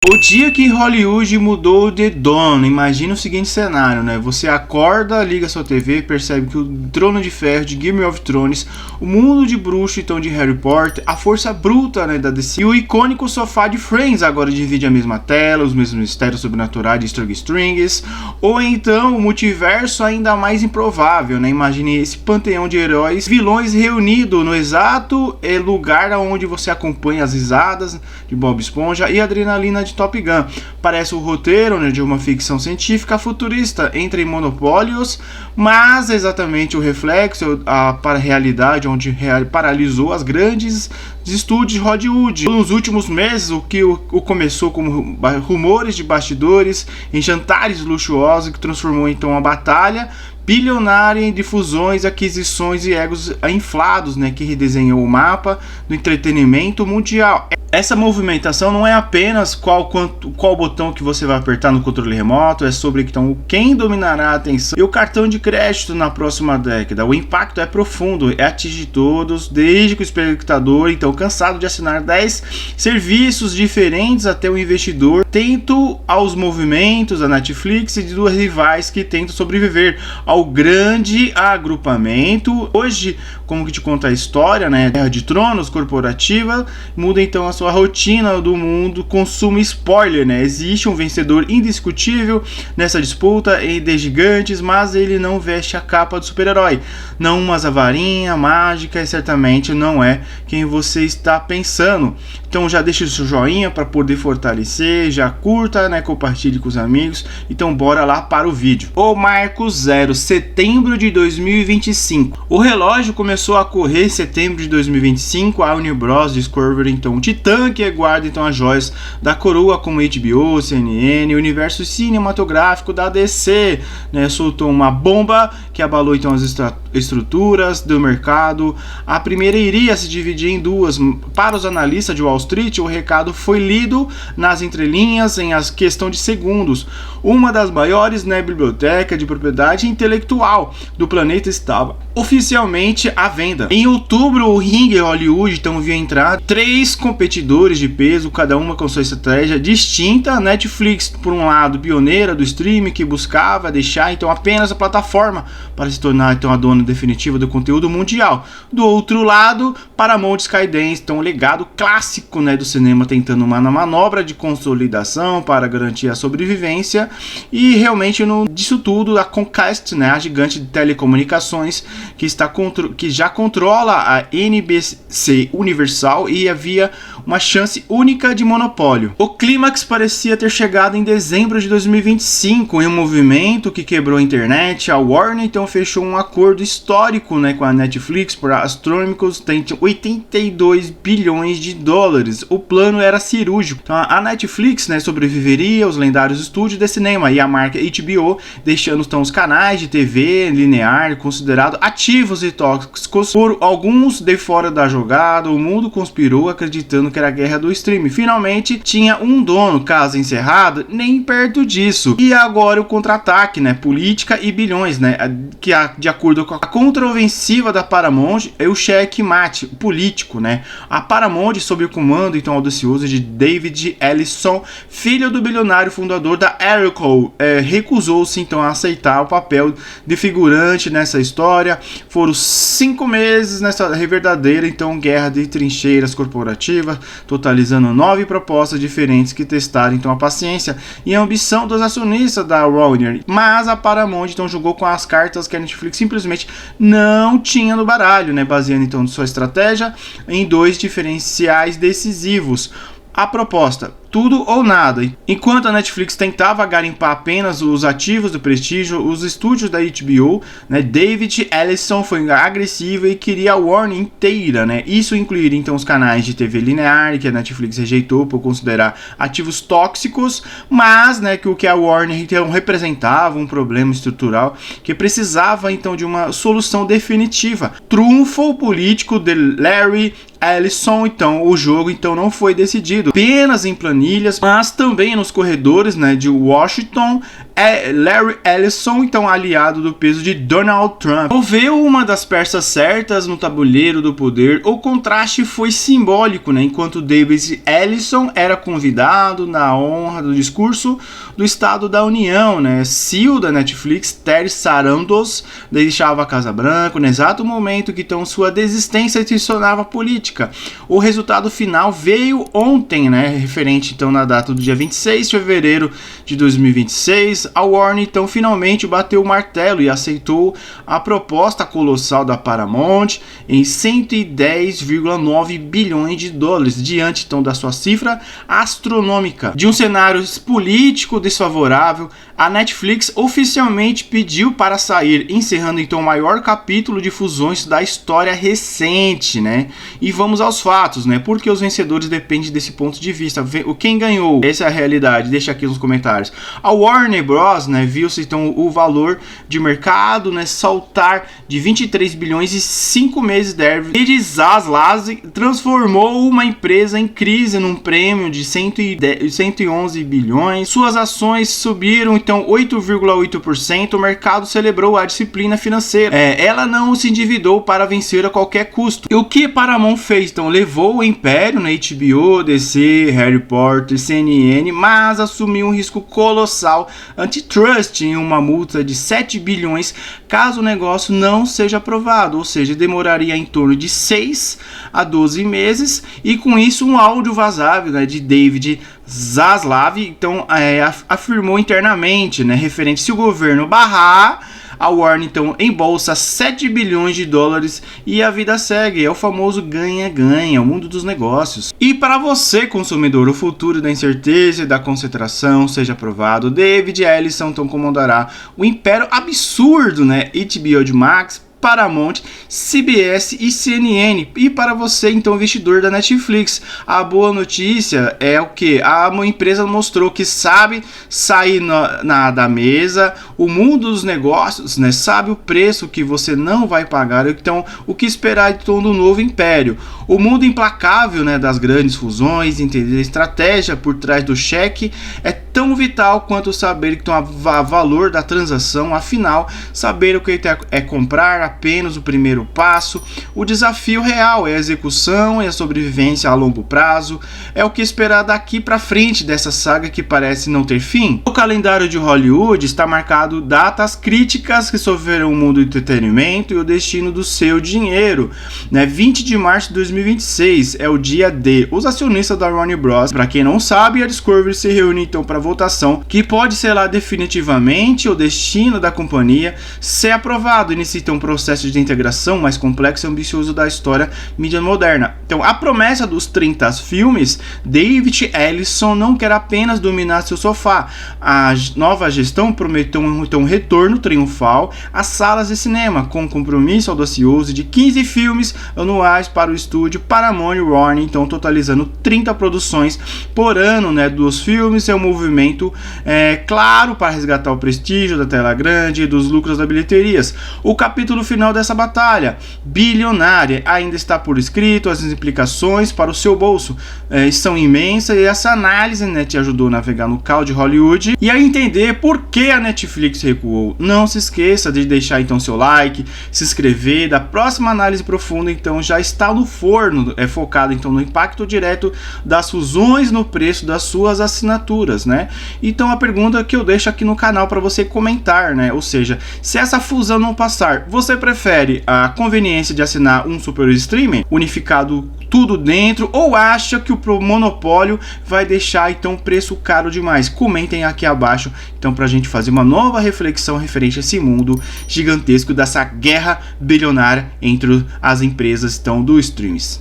O dia que Hollywood mudou de dono, imagina o seguinte cenário, né? Você acorda, liga sua TV, percebe que o Trono de Ferro de Game of Thrones, o mundo de bruxo então de Harry Potter, a força bruta, né, da DC e o icônico sofá de Friends agora divide a mesma tela, os mesmos mistérios sobrenaturais de Stranger Things, ou então o multiverso ainda mais improvável, né? Imagine esse panteão de heróis, vilões reunido no exato lugar onde você acompanha as risadas de Bob Esponja e a adrenalina de Top Gun. Parece o roteiro, né, de uma ficção científica futurista entre monopólios, mas é exatamente o reflexo para a realidade onde paralisou as grandes estúdios de Hollywood. Nos últimos meses, o que começou como rumores de bastidores em jantares luxuosos que transformou então a batalha bilionária em difusões, aquisições e egos inflados, né, que redesenhou o mapa do entretenimento mundial. Essa movimentação não é apenas qual botão que você vai apertar no controle remoto, é sobre então quem dominará a atenção e o cartão de crédito na próxima década. O impacto é profundo, atinge todos, desde que o espectador, então cansado de assinar 10 serviços diferentes até o investidor, atento aos movimentos da Netflix e de duas rivais que tentam sobreviver ao grande agrupamento. Hoje, como que te conta a história, né? Guerra de Tronos corporativa muda então a sua rotina do mundo consumo spoiler, né? Existe um vencedor indiscutível nessa disputa de gigantes, mas ele não veste a capa do super-herói, não usa a varinha mágica e certamente não é quem você está pensando. Então já deixa o seu joinha para poder fortalecer, já curta, né? Compartilhe com os amigos. Então bora lá para o vídeo. O Marco Zero, setembro de 2025. O relógio começou a correr em setembro de 2025. A Warner Bros. Discovery, então o Titã que guarda então as joias da coroa como HBO, CNN, o universo cinematográfico da DC, né, soltou uma bomba que abalou então as estruturas do mercado. A primeira iria se dividir em duas. Para os analistas de Wall Street, o recado foi lido nas entrelinhas em questão de segundos. Uma das maiores, né, bibliotecas de propriedade intelectual do planeta estava oficialmente à venda. Em outubro, o Ring Hollywood então viu entrar 3 competidores de peso, cada uma com sua estratégia distinta. A Netflix, por um lado, pioneira do streaming, que buscava deixar então apenas a plataforma para se tornar então a dona definitiva do conteúdo mundial. Do outro lado, Paramount Skydance, então um legado clássico, né, do cinema, tentando uma manobra de consolidação para garantir a sobrevivência. E realmente disso tudo a Comcast, né, a gigante de telecomunicações que já controla a NBC Universal e havia uma chance única de monopólio. O clímax parecia ter chegado em dezembro de 2025 em um movimento que quebrou a internet. A Warner então fechou um acordo histórico, né, com a Netflix por astronômicos 82 bilhões de dólares. O plano era cirúrgico. Então a Netflix, né, sobreviveria aos lendários estúdios de cinema e a marca HBO, deixando então os canais de TV linear considerados ativos e tóxicos por alguns de fora da jogada. O mundo conspirou acreditando que era a guerra do streaming. Finalmente tinha um dono, caso encerrado, nem perto disso. E agora o contra-ataque, né, política e bilhões, né, que de acordo com a contraofensiva da Paramount é o checkmate político, né. A Paramount, sob o comando então audacioso de David Ellison, filho do bilionário fundador da Oracle, recusou-se então a aceitar o papel de figurante nessa história. Foram 5 meses nessa verdadeira então guerra de trincheiras corporativas, totalizando 9 propostas diferentes que testaram então a paciência e a ambição dos acionistas da Warner. Mas a Paramount então jogou com as cartas que a Netflix simplesmente não tinha no baralho, né, baseando então sua estratégia em 2 diferenciais decisivos. A proposta: tudo ou nada. Enquanto a Netflix tentava garimpar apenas os ativos do prestígio, os estúdios da HBO, né, David Ellison foi agressivo e queria a Warner inteira, né? Isso incluiria então os canais de TV linear, que a Netflix rejeitou por considerar ativos tóxicos, mas, né, que o que a Warner então representava um problema estrutural que precisava então de uma solução definitiva. Trunfo político de Larry Ellison, então o jogo então não foi decidido apenas em planejamento planilhas, mas também nos corredores, né, de Washington, Larry Ellison, então aliado do peso de Donald Trump. Moveu uma das peças certas no tabuleiro do poder. O contraste foi simbólico, né? Enquanto David Ellison era convidado na honra do discurso do Estado da União, né? CEO da Netflix, Terry Sarandos, deixava a Casa Branca no exato momento que então sua desistência tensionava a política. O resultado final veio ontem, né? Referente então na data do dia 26 de fevereiro de 2026. A Warner então finalmente bateu o martelo e aceitou a proposta colossal da Paramount em 110,9 bilhões de dólares, diante então da sua cifra astronômica. De um cenário político desfavorável, a Netflix oficialmente pediu para sair, encerrando então o maior capítulo de fusões da história recente, né? E vamos aos fatos, né? Porque os vencedores dependem desse ponto de vista. Quem ganhou? Essa é a realidade. Deixa aqui nos comentários. A Warner Bros, né, viu-se então o valor de mercado, né, saltar de 23 bilhões em 5 meses. E Zaslav transformou uma empresa em crise num prêmio de 111 bilhões. Suas ações subiram então 8,8%. O mercado celebrou a disciplina financeira. Ela não se endividou para vencer a qualquer custo. E o que Paramount fez? Então levou o império na HBO, DC, Harry Potter, CNN, mas assumiu um risco colossal antitrust em uma multa de 7 bilhões caso o negócio não seja aprovado, ou seja, demoraria em torno de 6 a 12 meses, e com isso um áudio vazado, né, de David Zaslav então afirmou internamente, né, referente se o governo barrar, a Warner então embolsa 7 bilhões de dólares e a vida segue. É o famoso ganha-ganha, o mundo dos negócios. E para você, consumidor, o futuro da incerteza e da concentração seja aprovado. David Ellison então comandará o império absurdo, né? HBO Max, Paramount, CBS e CNN. E para você, então, investidor da Netflix, a boa notícia é o que? A empresa mostrou que sabe sair da mesa, o mundo dos negócios, né, sabe o preço que você não vai pagar, então o que esperar então do novo império. O mundo implacável, né, das grandes fusões, entender a estratégia por trás do cheque é tão vital quanto saber que o valor da transação. Afinal, saber o que é comprar apenas o primeiro passo. O desafio real é a execução e a sobrevivência a longo prazo. É o que esperar daqui para frente dessa saga que parece não ter fim. O calendário de Hollywood está marcado datas críticas que sofreram o mundo do entretenimento e o destino do seu dinheiro, né? 20 de março de 2026 é o dia D. Os acionistas da Warner Bros. Para quem não sabe, a Discovery se reúne então para votação, que pode selar definitivamente o destino da companhia. Se aprovado, inicia então um processo de integração mais complexo e ambicioso da história mídia moderna. Então, a promessa dos 30 filmes, David Ellison não quer apenas dominar seu sofá. A nova gestão prometeu então um retorno triunfal às salas de cinema, com um compromisso audacioso de 15 filmes anuais para o estúdio Paramount e Warner, então totalizando 30 produções por ano, né, dos filmes. É um movimento claro para resgatar o prestígio da tela grande e dos lucros da bilheterias. O capítulo final dessa batalha bilionária ainda está por escrito. As implicações para o seu bolso são imensas, e essa análise, né, te ajudou a navegar no caos de Hollywood e a entender por que a Netflix recuou. Não se esqueça de deixar então seu like, se inscrever. Da próxima análise profunda então já está no forno, focado então no impacto direto das fusões no preço das suas assinaturas, né? Então a pergunta que eu deixo aqui no canal para você comentar, né? Ou seja, se essa fusão não passar, você prefere a conveniência de assinar um super streaming unificado tudo dentro, ou acha que o monopólio vai deixar então o preço caro demais? Comentem aqui abaixo então pra gente fazer uma nova reflexão referente a esse mundo gigantesco dessa guerra bilionária entre as empresas então do streams.